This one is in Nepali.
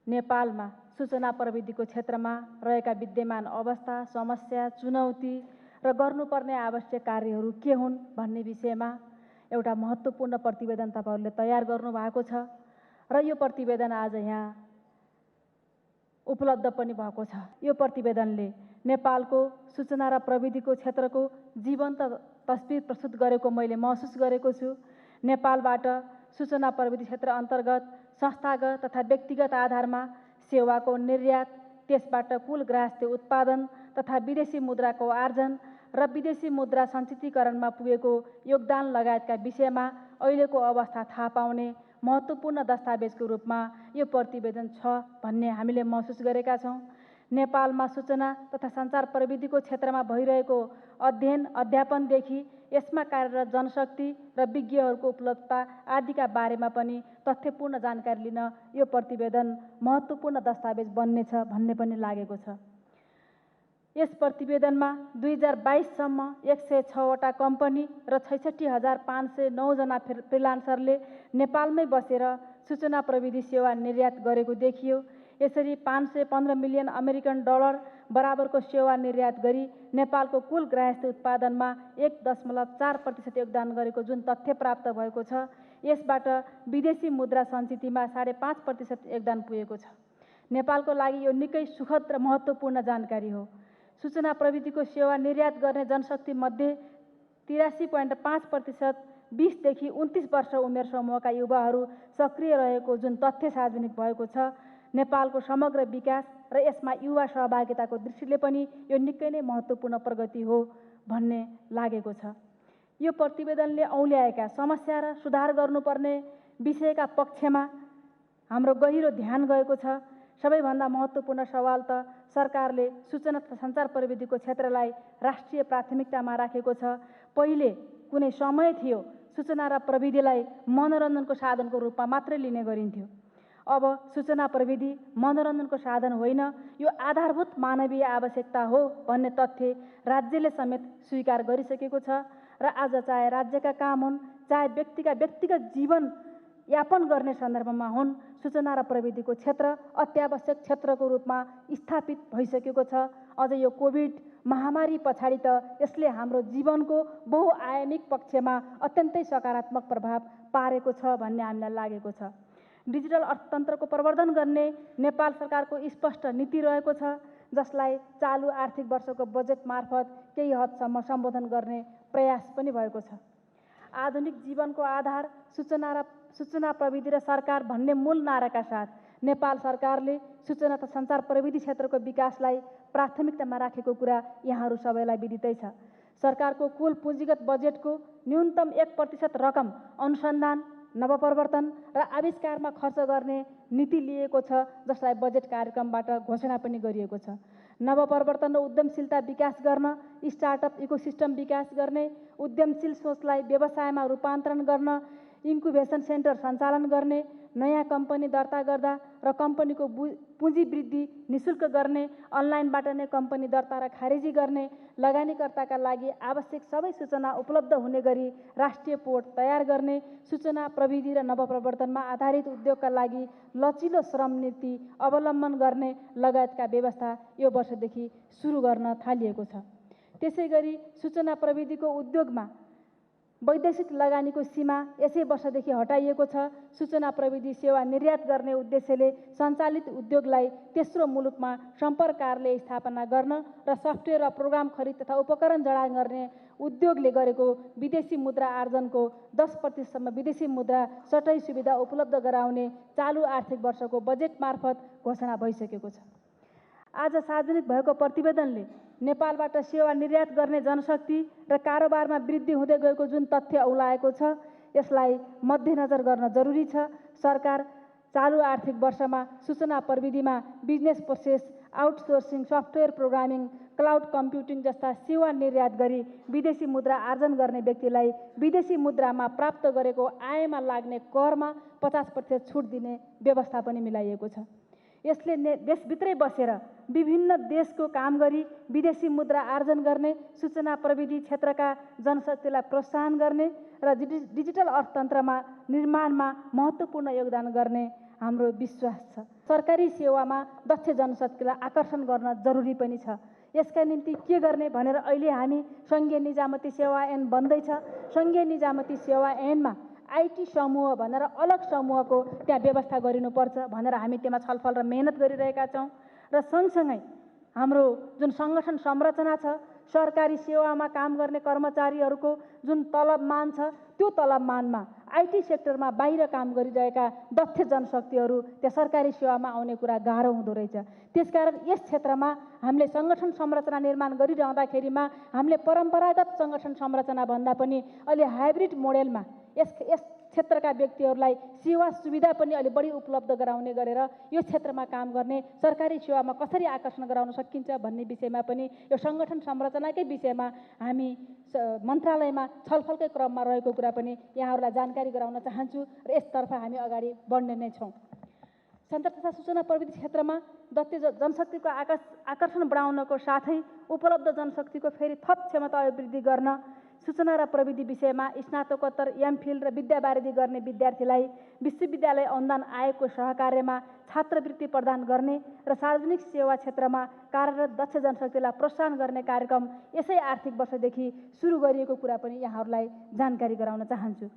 नेपालमा सूचना प्रविधिको क्षेत्रमा रहेका विद्यमान अवस्था, समस्या, चुनौती र गर्नुपर्ने आवश्यक कार्यहरू के हुन् भन्ने विषयमा एउटा महत्त्वपूर्ण प्रतिवेदन तपाईहरूले तयार गर्नुभएको छ र यो प्रतिवेदन आज यहाँ उपलब्ध पनि भएको छ। यो प्रतिवेदनले नेपालको सूचना र प्रविधिको क्षेत्रको जीवन्त तस्बिर प्रस्तुत गरेको मैले महसुस गरेको छु। नेपालबाट सूचना प्रविधि क्षेत्र अन्तर्गत संस्थागत तथा व्यक्तिगत आधारमा सेवाको निर्यात, त्यसबाट कुल ग्राहस्थ्य उत्पादन तथा विदेशी मुद्राको आर्जन र विदेशी मुद्रा सञ्चितीकरणमा पुगेको योगदान लगायतका विषयमा अहिलेको अवस्था थाहा पाउने महत्त्वपूर्ण दस्तावेजको रूपमा यो प्रतिवेदन छ भन्ने हामीले महसुस गरेका छौँ। नेपालमा सूचना तथा सञ्चार प्रविधिको क्षेत्रमा भइरहेको अध्ययन अध्यापनदेखि यसमा कार्यरत जनशक्ति र विज्ञहरूको उपलब्धता आदिका बारेमा पनि तथ्यपूर्ण जानकारी लिन यो प्रतिवेदन महत्त्वपूर्ण दस्तावेज बन्नेछ भन्ने पनि लागेको छ। यस प्रतिवेदनमा 2022 सम्म 106वटा कम्पनी र 66,509 जना फ्रिलान्सरले नेपालमै बसेर सूचना प्रविधि सेवा निर्यात गरेको देखियो। यसरी 515 मिलियन अमेरिकन डलर बराबरको सेवा निर्यात गरी नेपालको कुल ग्राहस्थ्य उत्पादनमा 1.4% योगदान गरेको जुन तथ्य प्राप्त भएको छ, यसबाट विदेशी मुद्रा सञ्चितीमा 5.5% योगदान पुगेको छ। नेपालको लागि यो निकै सुखद र महत्त्वपूर्ण जानकारी हो। सूचना प्रविधिको सेवा निर्यात गर्ने जनशक्ति मध्ये 83.5% 20 देखि 29 वर्ष उमेर समूहका युवाहरू सक्रिय रहेको जुन तथ्य सार्वजनिक भएको छ, नेपालको समग्र विकास र यसमा युवा सहभागिताको दृष्टिले पनि यो निकै नै महत्त्वपूर्ण प्रगति हो भन्ने लागेको छ। यो प्रतिवेदनले औल्याएका समस्या र सुधार गर्नुपर्ने विषयका पक्षमा हाम्रो गहिरो ध्यान गएको छ। सबैभन्दा महत्त्वपूर्ण सवाल त सरकारले सूचना तथा सञ्चार प्रविधिको क्षेत्रलाई राष्ट्रिय प्राथमिकतामा राखेको छ। पहिले कुनै समय थियो सूचना र प्रविधिलाई मनोरञ्जनको साधनको रूपमा मात्रै लिने गरिन्थ्यो। अब सूचना प्रविधि मनोरञ्जनको साधन होइन, यो आधारभूत मानवीय आवश्यकता हो भन्ने तथ्य राज्यले समेत स्वीकार गरिसकेको छ र आज चाहे राज्यका काम हुन्, चाहे व्यक्तिगत जीवन यापन गर्ने सन्दर्भमा हुन्, सूचना र प्रविधिको क्षेत्र अत्यावश्यक क्षेत्रको रूपमा स्थापित भइसकेको छ। अझ यो कोभिड महामारी पछाडि त यसले हाम्रो जीवनको बहुआयामिक पक्षमा अत्यन्तै सकारात्मक प्रभाव पारेको छ भन्ने हामीलाई लागेको छ। डिजिटल अर्थतन्त्रको प्रवर्धन गर्ने नेपाल सरकारको स्पष्ट नीति रहेको छ, जसलाई चालु आर्थिक वर्षको बजेट मार्फत केही हदसम्म सम्बोधन गर्ने प्रयास पनि भएको छ। आधुनिक जीवनको आधार सूचना प्रविधि र सरकार भन्ने मूल नाराका साथ नेपाल सरकारले सूचना तथा सञ्चार प्रविधि क्षेत्रको विकासलाई प्राथमिकतामा राखेको कुरा यहाँहरू सबैलाई विदितै छ। सरकारको कुल पुँजीगत बजेटको न्यूनतम 1% रकम अनुसन्धान, नवप्रवर्तन र आविष्कारमा खर्च गर्ने नीति लिएको छ, जसलाई बजेट कार्यक्रमबाट घोषणा पनि गरिएको छ। नवप्रवर्तन र उद्यमशीलता विकास गर्न, स्टार्टअप इकोसिस्टम विकास गर्ने, उद्यमशील सोचलाई व्यवसायमा रूपान्तरण गर्न, इन्क्युबेसन सेन्टर सञ्चालन गर्ने, नयाँ कम्पनी दर्ता गर्दा र कम्पनीको पुँजी वृद्धि निशुल्क गर्ने, अनलाइनबाट नै कम्पनी दर्ता र खारेजी गर्ने, लगानीकर्ताका लागि आवश्यक सबै सूचना उपलब्ध हुने गरी राष्ट्रिय पोर्ट तयार गर्ने, सूचना प्रविधि र नवप्रवर्तनमा आधारित उद्योगका लागि लचिलो श्रम नीति अवलम्बन गर्ने लगायतका व्यवस्था यो वर्षदेखि सुरु गर्न थालिएको छ। त्यसैगरी सूचना प्रविधिको उद्योगमा वैदेशिक लगानीको सीमा यसै वर्षदेखि हटाइएको छ। सूचना प्रविधि सेवा निर्यात गर्ने उद्देश्यले सञ्चालित उद्योगलाई तेस्रो मुलुकमा सम्पर्क कार्यालय स्थापना गर्न र सफ्टवेयर र प्रोग्राम खरिद तथा उपकरण जडान गर्ने उद्योगले गरेको विदेशी मुद्रा आर्जनको 10% सम्म विदेशी मुद्रा सटै सुविधा उपलब्ध गराउने चालु आर्थिक वर्षको बजेट मार्फत घोषणा भइसकेको छ। आज सार्वजनिक भएको प्रतिवेदनले नेपालबाट सेवा निर्यात गर्ने जनशक्ति र कारोबारमा वृद्धि हुँदै गएको जुन तथ्य औलाएको छ, यसलाई मध्यनजर गर्न जरुरी छ। सरकार चालु आर्थिक वर्षमा सूचना प्रविधिमा business process outsourcing, software programming, cloud computing जस्ता सेवा निर्यात गरी विदेशी मुद्रा आर्जन गर्ने व्यक्तिलाई विदेशी मुद्रामा प्राप्त गरेको आयमा लाग्ने करमा 50% छुट दिने व्यवस्था पनि मिलाइएको छ। यसले देशभित्रै बसेर विभिन्न देशको काम गरी विदेशी मुद्रा आर्जन गर्ने, सूचना प्रविधि क्षेत्रका जनशक्तिलाई प्रोत्साहन गर्ने र डिजिटल अर्थतन्त्रमा निर्माणमा महत्त्वपूर्ण योगदान गर्ने हाम्रो विश्वास छ। सरकारी सेवामा दक्ष जनशक्तिलाई आकर्षण गर्न जरुरी पनि छ। यसका निम्ति के गर्ने भनेर अहिले हामी सङ्घीय निजामती सेवा ऐन बन्दैछ। सङ्घीय निजामती सेवा ऐनमा आइटी समूह भनेर अलग समूहको त्यहाँ व्यवस्था गरिनुपर्छ भनेर हामी त्यसमा छलफल र मेहनत गरिरहेका छौँ। र सँगसँगै हाम्रो जुन सङ्गठन संरचना छ, सरकारी सेवामा काम गर्ने कर्मचारीहरूको जुन तलबमान छ, त्यो तलबमानमा आइटी सेक्टरमा बाहिर काम गरिरहेका दक्ष जनशक्तिहरू त्यहाँ सरकारी सेवामा आउने कुरा गाह्रो हुँदो रहेछ। त्यसकारण यस क्षेत्रमा हामीले सङ्गठन संरचना निर्माण गरिरहँदाखेरिमा हामीले परम्परागत सङ्गठन संरचना भन्दा पनि अहिले हाइब्रिड मोडेलमा यस क्षेत्रका व्यक्तिहरूलाई सेवा सुविधा पनि अलि बढी उपलब्ध गराउने गरेर यो क्षेत्रमा काम गर्ने सरकारी सेवामा कसरी आकर्षण गराउन सकिन्छ भन्ने विषयमा पनि यो सङ्गठन संरचनाकै विषयमा हामी मन्त्रालयमा छलफलकै क्रममा रहेको कुरा पनि यहाँहरूलाई जानकारी गराउन चाहन्छु र यसतर्फ हामी अगाडि बढ्ने नै छौँ। सञ्चार तथा सूचना प्रविधि क्षेत्रमा दक्ष जनशक्तिको आकर्षण बढाउनको साथै उपलब्ध जनशक्तिको फेरि थप क्षमता अभिवृद्धि गर्न सूचना र प्रविधि विषयमा स्नातकोत्तर एमफिल र विद्यावारिधि गर्ने विद्यार्थीलाई विश्वविद्यालय अनुदान आयोगको सहकार्यमा छात्रवृत्ति प्रदान गर्ने र सार्वजनिक सेवा क्षेत्रमा कार्यरत दक्ष जनशक्तिलाई प्रोत्साहन गर्ने कार्यक्रम यसै आर्थिक वर्षदेखि सुरु गरिएको कुरा पनि यहाँहरूलाई जानकारी गराउन चाहन्छु।